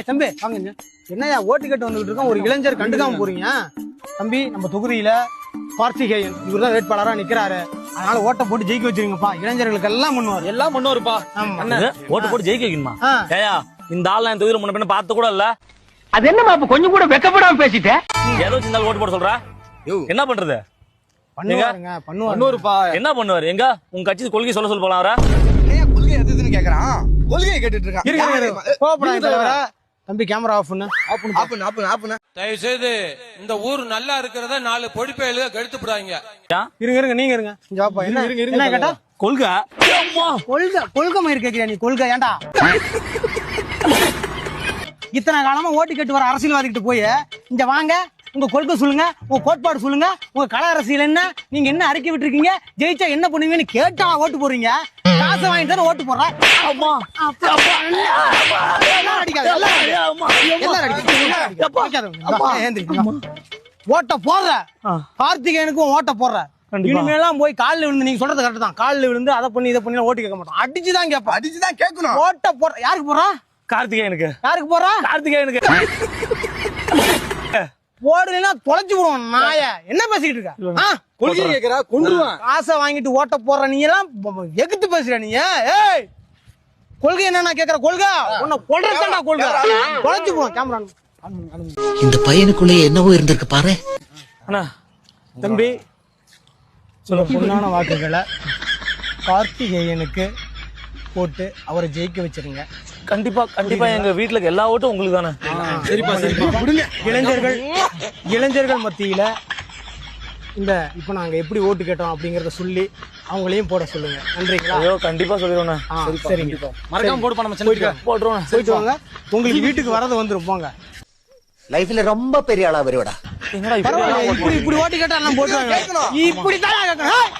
தம்பி வாங்க. என்னையா ஓட்டு கேட்டு வந்துகிட்டு இருக்கோம், ஒரு இளைஞர் கண்டுக்காம போறீங்க. தம்பி நம்ம தொகுதியில கார்த்திகேயன் இவர்தான் வேட்பாளரா நிக்கிறாரு, அதனால ஓட்டை போட்டு ஜெயிக்க வச்சிருங்கப்பா. இளைஞர்களுக்கு எல்லாம் பண்ணுவார், எல்லாம் பண்ணுவாருப்பா. ஓட்டு போட்டு ஜெயிக்க வைக்கணுமா? ஏயா இந்த ஆள் என் தொகுதியில முன்ன பின்ன பார்த்து கூட இல்ல. அது என்னமா அப்ப கொஞ்சம் கூட வெக்கப்படாம பேசிட்டேன். ஏதோ இந்த ஆள் ஓட்டு போட சொல்றா, என்ன பண்றது? பண்ணுவாருப்பா. என்ன பண்ணுவாரு? எங்க உங்க கட்சி கொள்கை சொல்ல போலாம் அவரா? கொள்கை எதுன்னு கேக்குறான், கொள்கையை கேட்டுட்டு இருக்கான். தம்பி கேமரா ஆஃப் பண்ணு. தயவு செய்து இந்த ஊர் நல்லா இருக்கிறத 4 பொடிப்பையில கெடுத்து விடாங்க. இருங்க நீங்க இருங்க. என்ன கேட்டா கொள்கை கொள்கை மயிர் கேட்கிறியா நீ? கொள்கை ஏண்டா இத்தனை காலமா ஓட்டு கேட்டு வர அரசியல்வாதிகிட்ட போய் இங்க வாங்க, உங்க கொள்கை சொல்லுங்க, உங்க கோட்பாடு சொல்லுங்க, உங்க கல அரசியல் என்ன, நீங்க என்ன அறிக்கை விட்டுருக்கீங்க, ஜெயிச்சா என்ன பண்ணுவீங்கன்னு கேட்டா ஓட்டு போடுறீங்க. காசை வாங்கி தானே ஓட்டு போடுற. ஓட்ட போடுற கார்த்திகேயனுக்கும் ஓட்ட போடுற. இனிமேலாம் போய் காலில் விழுந்து, நீங்க சொல்றது கரெக்ட் தான், காலில் விழுந்து அதை பண்ணி இதை பண்ணி ஓட்டு கேட்க மாட்டோம், அடிச்சுதான் கேட்போம். அடிச்சுதான் கேட்கணும். ஓட்ட போடுற யாருக்கு போடுறா? கார்த்திகேயனுக்கு. யாருக்கு போடுறா? கார்த்திகேயனுக்கு. போடுறீங்கன்னா தொலைச்சு விடுவோம் நாய. என்ன பேசிக்கிட்டு இருக்க? கொள்கை கேக்குறா, கொண்டுருவான். காசை வாங்கிட்டு ஓட்ட போடுற நீ எல்லாம் எகுத்து பேசுற நீ. ஏய் கொள்கை என்ன கேக்குற? கொள்கை உன்னை கொல்றதா கொள்கை. தொலைச்சு போவோம். கேமரா இந்த பையனுக்குள்ளே என்னவோ இருந்திருக்கு பாரு. அண்ணா தம்பி சில பொண்ணான வாக்குகளை கார்த்திகேயனுக்கு போட்டு அவரை ஜெயிக்க வச்சிருங்க. கண்டிப்பா எங்க வீட்டுல எல்லா ஓட்டும் உங்களுக்கு தானே. இளைஞர்கள் மத்தியில இந்த இப்ப நாங்க எப்படி ஓட்டு கேட்டோம் அப்படிங்கறத சொல்லி அவங்களையும் போட சொல்லுங்க. நன்றிங்களா? ஐயோ கண்டிப்பா சொல்லிடுவோம். சரிங்க, மறக்காம போடுப்பா. நம்ம போட்டுருவோம். போயிட்டு வாங்க. உங்களுக்கு வீட்டுக்கு வரது வந்துரும். போங்க. லைஃப்ல ரொம்ப பெரிய ஆளா வருவடா. இப்படி ஓட்டு கேட்டா எல்லாம் போட்டுருவாங்க. இப்படிதான் கேட்கணும்.